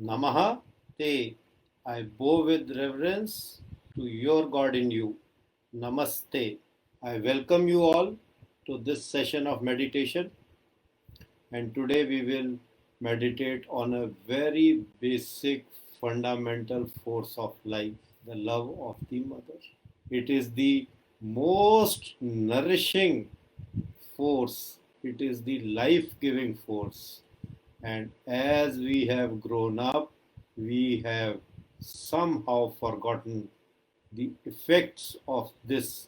Namaha Te. I bow with reverence to your God in you. Namaste. I welcome you all to this session of meditation, and today we will meditate on a very basic fundamental force of life, the love of the mother. It is the most nourishing force, it is the life giving force. And as we have grown up, we have somehow forgotten the effects of this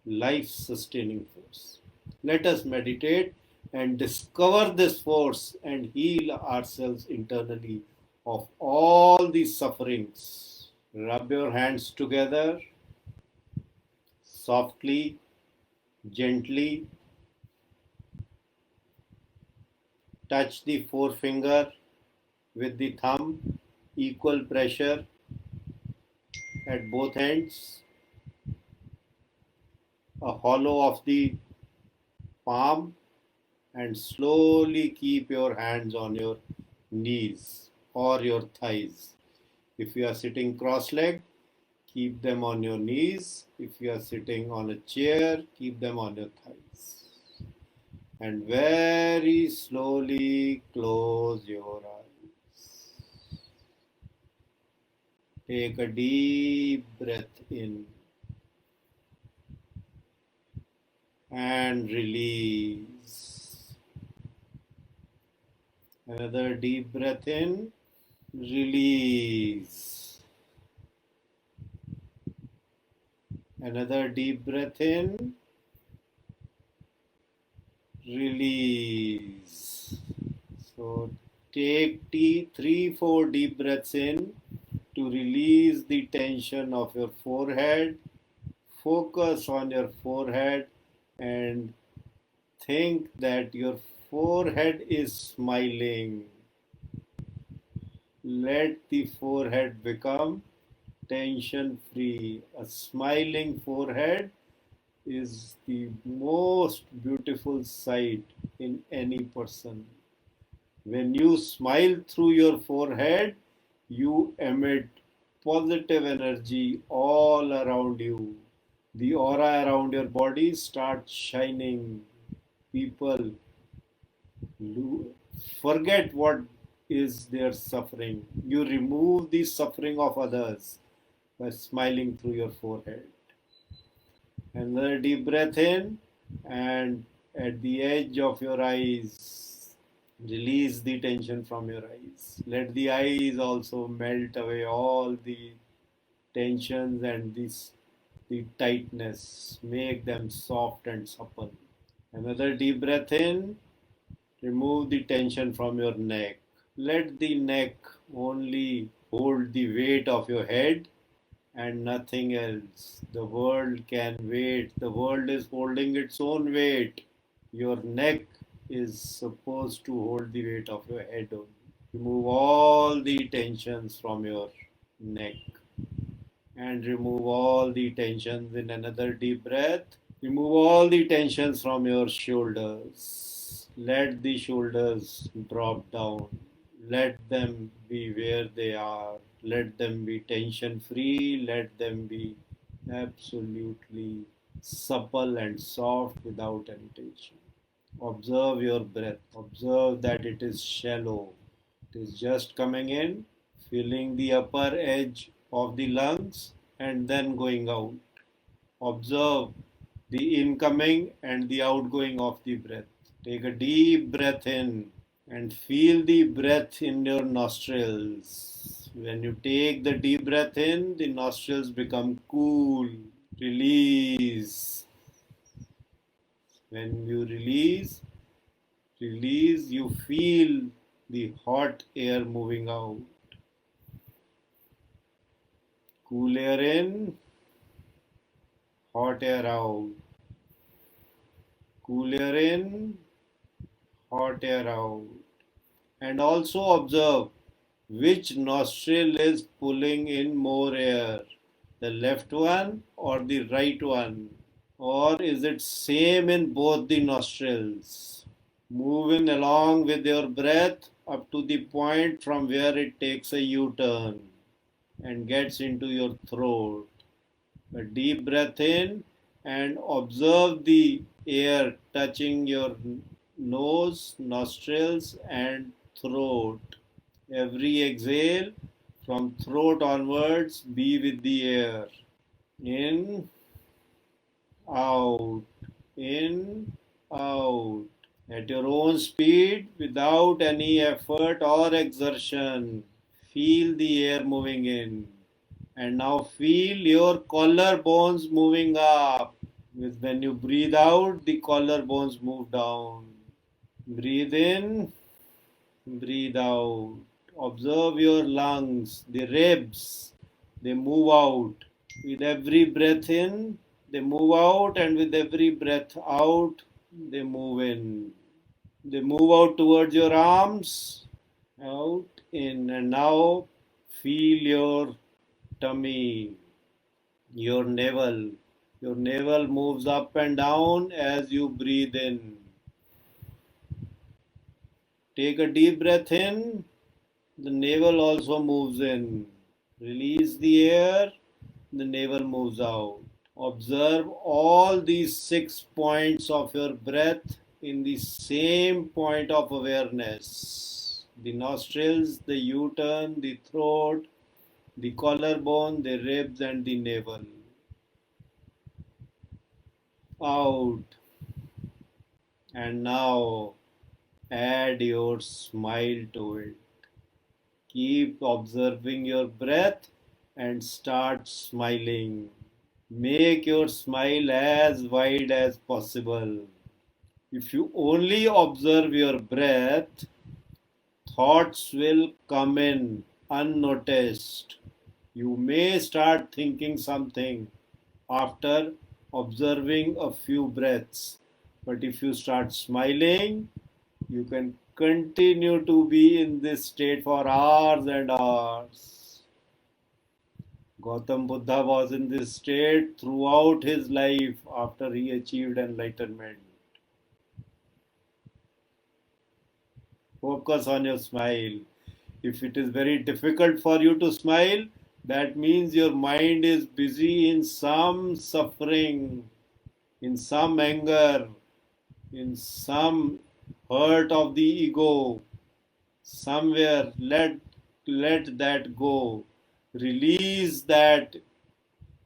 life sustaining force. Let us meditate and discover this force and heal ourselves internally of all these sufferings. Rub your hands together softly, gently. Touch the forefinger with the thumb, equal pressure at both ends, a hollow of the palm, and slowly keep your hands on your knees or your thighs. If you are sitting cross-legged, keep them on your knees. If you are sitting on a chair, keep them on your thighs. And very slowly close your eyes. Take a deep breath in and release. Another deep breath in, release. Another deep breath in, release. So take 3-4 deep breaths in to release the tension of your forehead. Focus on your forehead and think that your forehead is smiling. Let the forehead become tension free. A smiling forehead is the most beautiful sight in any person. When you smile through your forehead, you emit positive energy all around you. The aura around your body starts shining. People forget what is their suffering. You remove the suffering of others by smiling through your forehead. Another deep breath in, and at the edge of your eyes, release the tension from your eyes. Let the eyes also melt away all the tensions and the tightness. Make them soft and supple. Another deep breath in, remove the tension from your neck. Let the neck only hold the weight of your head and nothing else. The world can wait. The world is holding its own weight. Your neck is supposed to hold the weight of your head only. Remove all the tensions from your neck and remove all the tensions in another deep breath. Remove all the tensions from your shoulders. Let the shoulders drop down. Let them be where they are. Let them be tension free. Let them be absolutely supple and soft without any tension. Observe your breath. Observe that it is shallow. It is just coming in, filling the upper edge of the lungs, and then going out. Observe the incoming and the outgoing of the breath. Take a deep breath in and feel the breath in your nostrils. When you take the deep breath in, the nostrils become cool. Release. When you release, you feel the hot air moving out. Cool air in, hot air out. Cool air in, hot air out. And also observe which nostril is pulling in more air, the left one or the right one, or is it same in both the nostrils? Move in along with your breath, up to the point from where it takes a U-turn and gets into your throat. A deep breath in and observe the air touching your nose, nostrils, and throat. Every exhale from throat onwards, be with the air. In, out, in, out. At your own speed, without any effort or exertion. Feel the air moving in. And now feel your collarbones moving up. When you breathe out, the collarbones move down. Breathe in, breathe out. Observe your lungs, the ribs, they move out. With every breath in, they move out, and with every breath out, they move in. They move out towards your arms, out, in, and now feel your tummy, your navel. Your navel moves up and down as you breathe in. Take a deep breath in, the navel also moves in. Release the air, the navel moves out. Observe all these 6 points of your breath in the same point of awareness. The nostrils, the U-turn, the throat, the collarbone, the ribs, and the navel. Out. And now add your smile to it. Keep observing your breath and start smiling. Make your smile as wide as possible. If you only observe your breath, thoughts will come in unnoticed. You may start thinking something after observing a few breaths. But if you start smiling, you can continue to be in this state for hours and hours. Gautam Buddha was in this state throughout his life after he achieved enlightenment. Focus on your smile. If it is very difficult for you to smile, that means your mind is busy in some suffering, in some anger, in some hurt of the ego. Somewhere let that go. Release that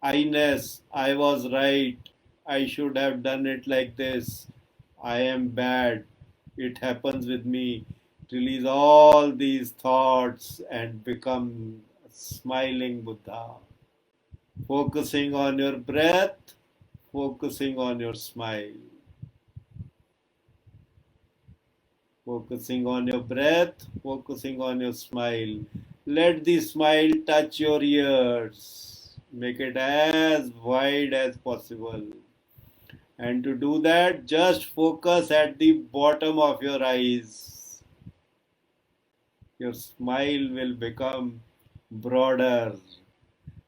I-ness. I was right. I should have done it like this. I am bad. It happens with me. Release all these thoughts and become a smiling Buddha. Focusing on your breath, focusing on your smile. Focusing on your breath, focusing on your smile. Let the smile touch your ears. Make it as wide as possible. And to do that, just focus at the bottom of your eyes. Your smile will become broader.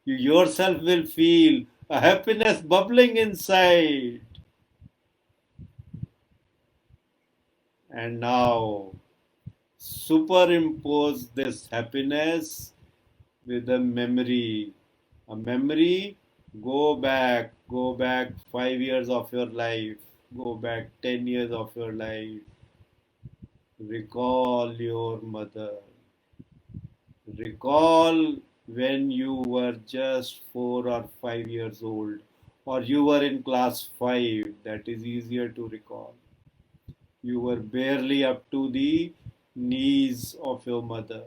You yourself will feel a happiness bubbling inside. And now, superimpose this happiness with a memory. A memory, go back 5 years of your life, go back 10 years of your life. Recall your mother. Recall when you were just 4 or 5 years old, or you were in class 5. That is easier to recall. You were barely up to the knees of your mother.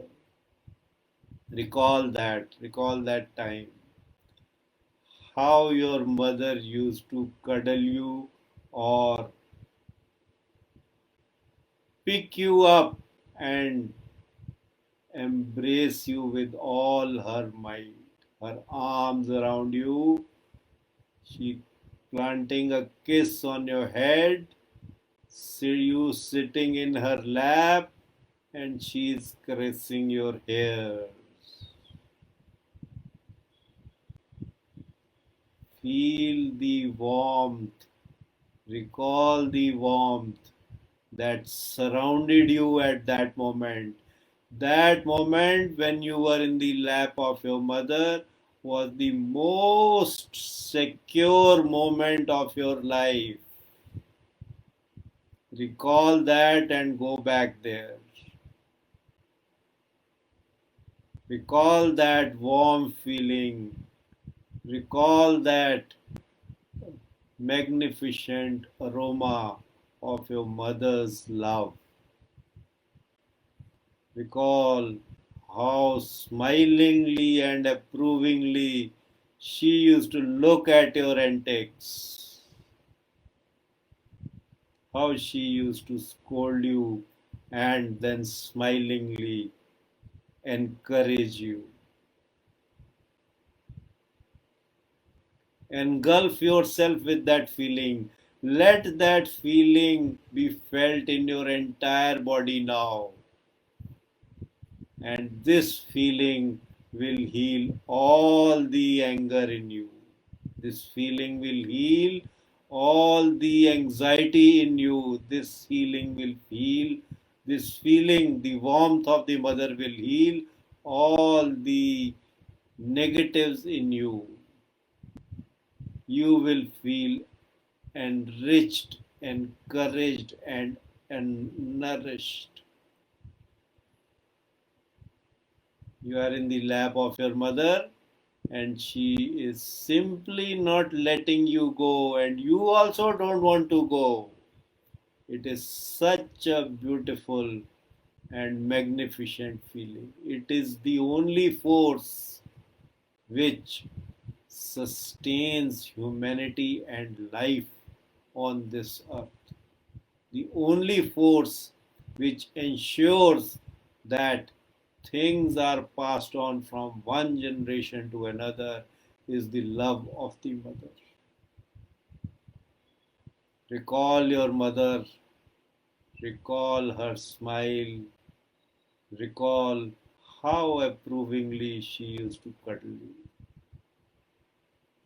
Recall that time. How your mother used to cuddle you or pick you up and embrace you with all her might. Her arms around you, she planting a kiss on your head, see you sitting in her lap, and she's caressing your hair. Feel the warmth, recall the warmth, that surrounded you at that moment. That moment when you were in the lap of your mother was the most secure moment of your life. Recall that and go back there. Recall that warm feeling. Recall that magnificent aroma of your mother's love. Recall how smilingly and approvingly she used to look at your antics, how she used to scold you and then smilingly encourage you. Engulf yourself with that feeling. Let that feeling be felt in your entire body now. And this feeling will heal all the anger in you. This feeling will heal all the anxiety in you. This healing will heal. This feeling, the warmth of the mother will heal all the negatives in you. You will feel enriched, encouraged, and nourished. You are in the lap of your mother, and she is simply not letting you go, and you also don't want to go. It is such a beautiful and magnificent feeling. It is the only force which sustains humanity and life on this earth. The only force which ensures that things are passed on from one generation to another is the love of the mother. Recall your mother, recall her smile, recall how approvingly she used to cuddle you.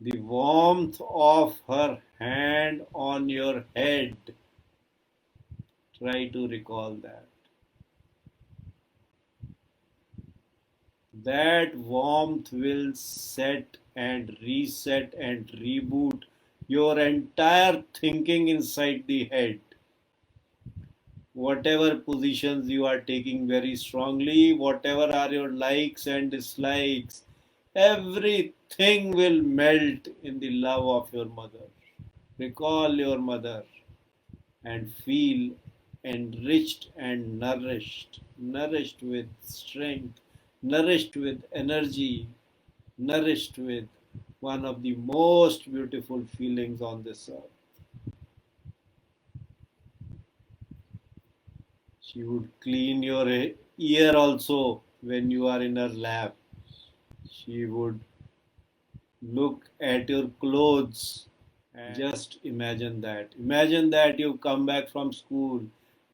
The warmth of her hand on your head. Try to recall that. That warmth will set and reset and reboot your entire thinking inside the head. Whatever positions you are taking very strongly, whatever are your likes and dislikes, everything will melt in the love of your mother. Recall your mother and feel enriched and nourished, nourished with strength, nourished with energy, nourished with one of the most beautiful feelings on this earth. She would clean your ear also when you are in her lap. She would look at your clothes. And just imagine that. Imagine that you come back from school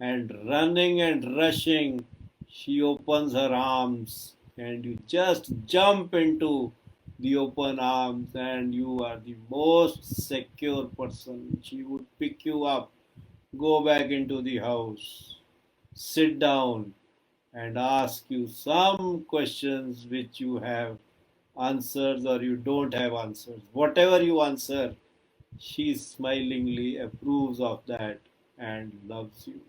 and running and rushing, she opens her arms and you just jump into the open arms and you are the most secure person. She would pick you up, go back into the house, sit down and ask you some questions which you have answers or you don't have answers. Whatever you answer, she smilingly approves of that and loves you.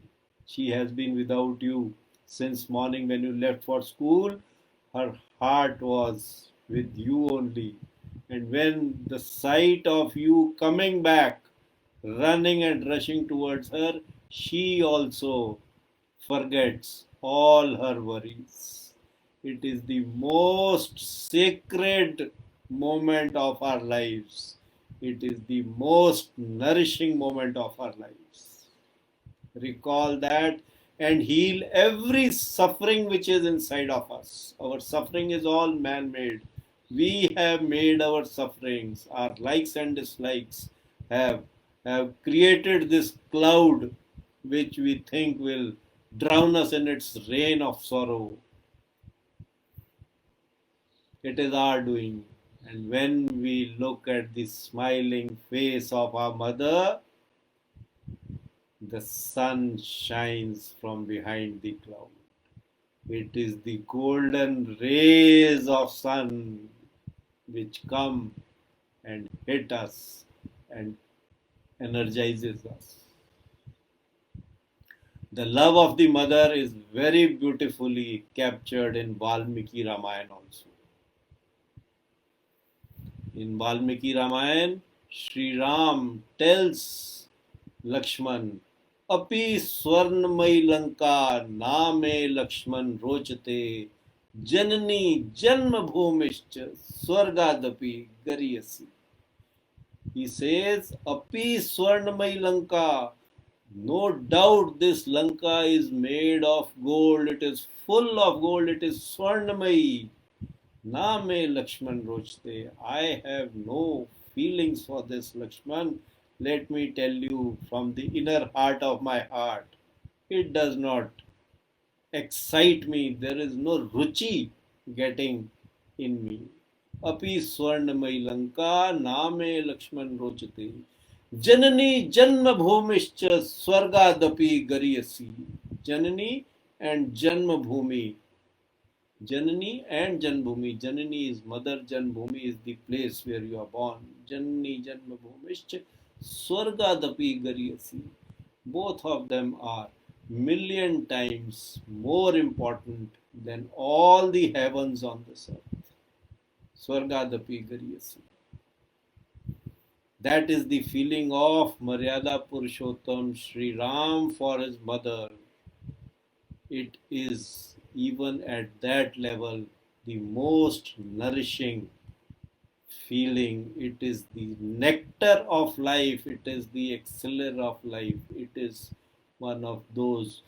She has been without you since morning when you left for school. Her heart was with you only. And when the sight of you coming back, running and rushing towards her, she also forgets all her worries. It is the most sacred moment of our lives. It is the most nourishing moment of our lives. Recall that and heal every suffering which is inside of us. Our suffering is all man made. We have made our sufferings, our likes and dislikes have, have created this cloud which we think will drown us in its rain of sorrow. It is our doing. And when we look at the smiling face of our mother, The sun shines from behind the cloud. It is the golden rays of sun which come and hit us and energizes us. The love of the mother is very beautifully captured in Valmiki Ramayana also. In Valmiki Ramayana, Sri Ram tells Lakshman, Api Swarnamai Lanka Name Lakshman Rochate Janani Janma Bhumischa Swargadapi Gariyasi. He says, Api Swarnamai Lanka. No doubt this Lanka is made of gold. It is full of gold. It is Swarnamai. Name Lakshman Rochte. I have no feelings for this Lakshman. Let me tell you from the inner heart of my heart. It does not excite me. There is no ruchi getting in me. Api Swarnamai Lanka Name Lakshman Rochte. Janani Janma Bhumischa Swargadapi Gariyasi. Janani and Janma Bhumi. Janani and Janbhumi. Janani is mother, Janbhumi is the place where you are born. Janani Janmabhumischa Swargadapi Gariyasi. Both of them are million times more important than all the heavens on this earth. Swargadapi Gariyasi. That is the feeling of Maryada Purushottam Sri Ram for his mother. It is even at that level the most nourishing feeling. It is the nectar of life. It is the exceller of life. It is one of those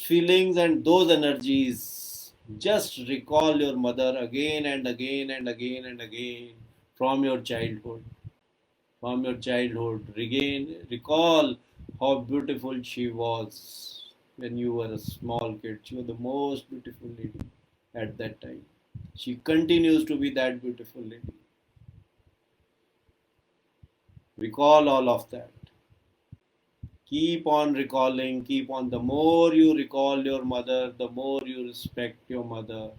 feelings and those energies. Just recall your mother again and again and again and again from your childhood. From your childhood, recall how beautiful she was when you were a small kid. She was the most beautiful lady at that time. She continues to be that beautiful lady. Recall all of that. Keep on recalling, keep on. The more you recall your mother, the more you respect your mother,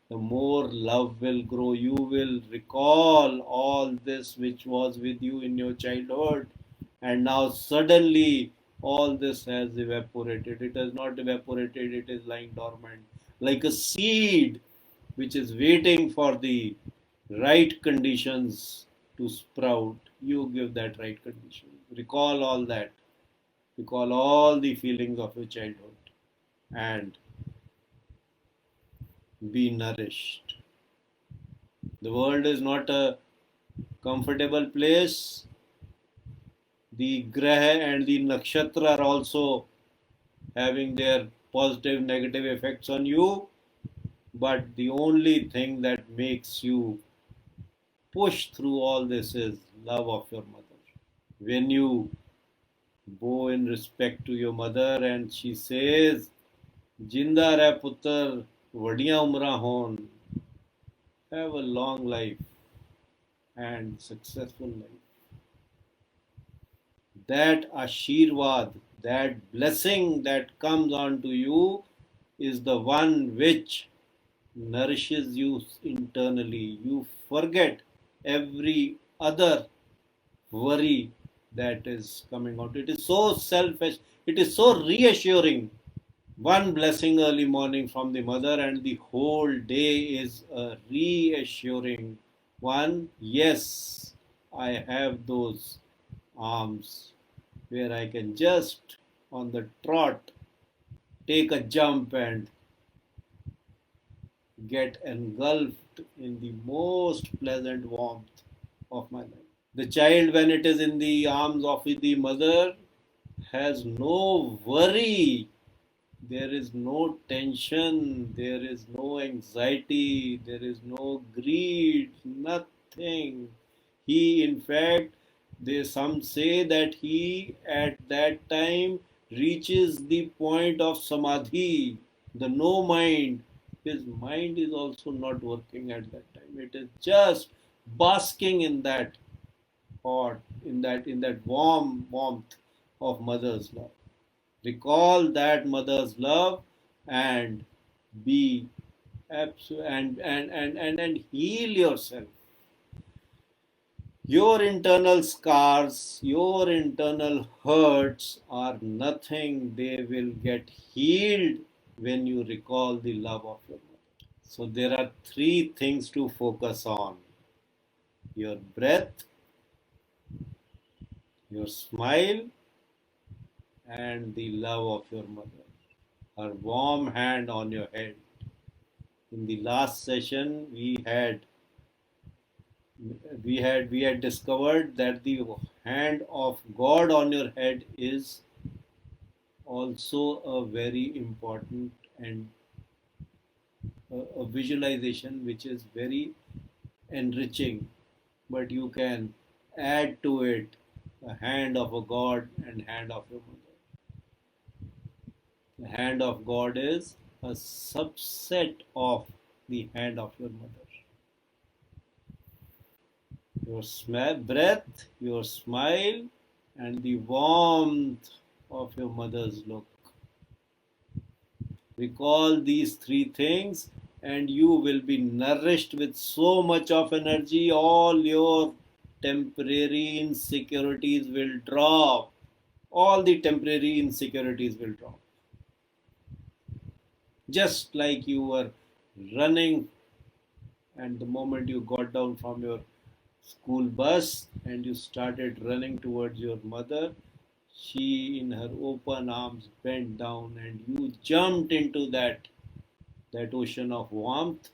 the more love will grow. You will recall all this which was with you in your childhood, and now suddenly all this has evaporated. It has not evaporated, it is lying dormant, like a seed which is waiting for the right conditions to sprout. You give that right condition. Recall all that. Recall all the feelings of your childhood and be nourished. The world is not a comfortable place. The graha and the nakshatra are also having their positive, negative effects on you. But the only thing that makes you push through all this is love of your mother. When you bow in respect to your mother and she says, Jinda re putter, vadiyan umra hon, have a long life and successful life. That Ashirvad, that blessing that comes onto you is the one which nourishes you internally. You forget every other worry that is coming out. It is so selfish, it is so reassuring. One blessing early morning from the mother, and the whole day is a reassuring one. Yes, I have those arms where I can just on the trot take a jump and get engulfed in the most pleasant warmth of my life. The child, when it is in the arms of the mother, has no worry. There is no tension, there is no anxiety, there is no greed, nothing. He, in fact, some say that he at that time reaches the point of samadhi, the no mind. His mind is also not working at that time. It is just basking in that hot, in that warmth, of mother's love. Recall that mother's love and be and heal yourself. Your internal scars, your internal hurts are nothing. They will get healed when you recall the love of your mother. So there are three things to focus on: your breath, your smile, and the love of your mother. Her warm hand on your head. In the last session, we had discovered that the hand of God on your head is also a very important and a visualization which is very enriching, but you can add to it the hand of a God and hand of your mother. The hand of God is a subset of the hand of your mother. Your breath, your smile, and the warmth of your mother's look. Recall these three things, and you will be nourished with so much of energy. All your temporary insecurities will drop. All the temporary insecurities will drop. Just like you were running, and the moment you got down from your school bus and you started running towards your mother, she in her open arms bent down and you jumped into that ocean of warmth.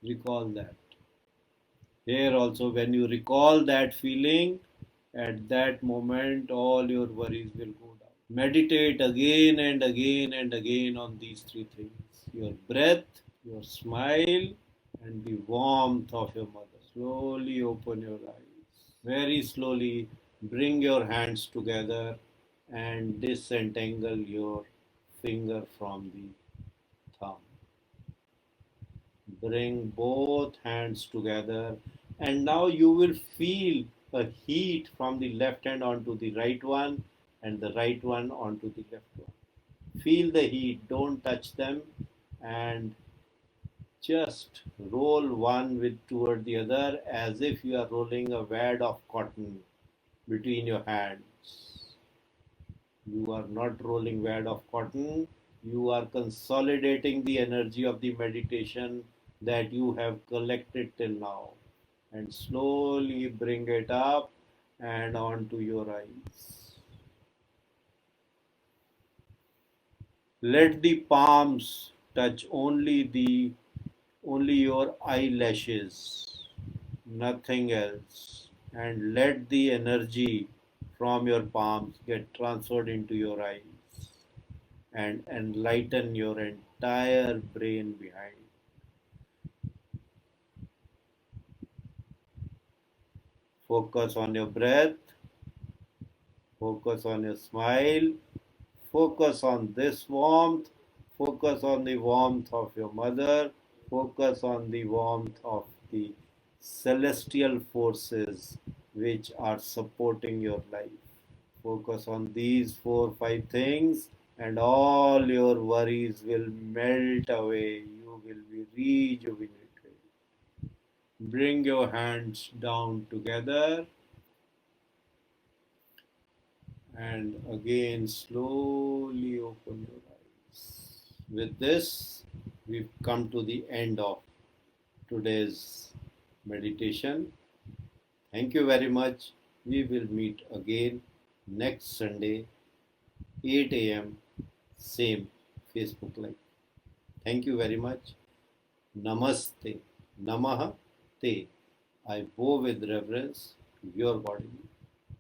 Recall that. Here also, when you recall that feeling, at that moment all your worries will go down. Meditate again and again and again on these three things: your breath, your smile, and the warmth of your mother. Slowly open your eyes. Very slowly bring your hands together and disentangle your finger from the thumb. Bring both hands together, and now you will feel a heat from the left hand onto the right one and the right one onto the left one. Feel the heat, don't touch them, and just roll one with toward the other as if you are rolling a wad of cotton between your hands. You are not rolling wad of cotton. You are consolidating the energy of the meditation that you have collected till now, and slowly bring it up and onto your eyes. Let the palms touch only your eyelashes, nothing else, and let the energy from your palms get transferred into your eyes and enlighten your entire brain behind. Focus on your breath, focus on your smile, focus on this warmth, focus on the warmth of your mother, focus on the warmth of the celestial forces which are supporting your life. Focus on these 4 5 things, and all your worries will melt away. You will be rejuvenated. Bring your hands down together and again slowly open your eyes. With this, we've come to the end of today's meditation. Thank you very much. We will meet again next Sunday, 8 a.m., same Facebook Live. Thank you very much. Namaste. Namaha Te. I bow with reverence to your body.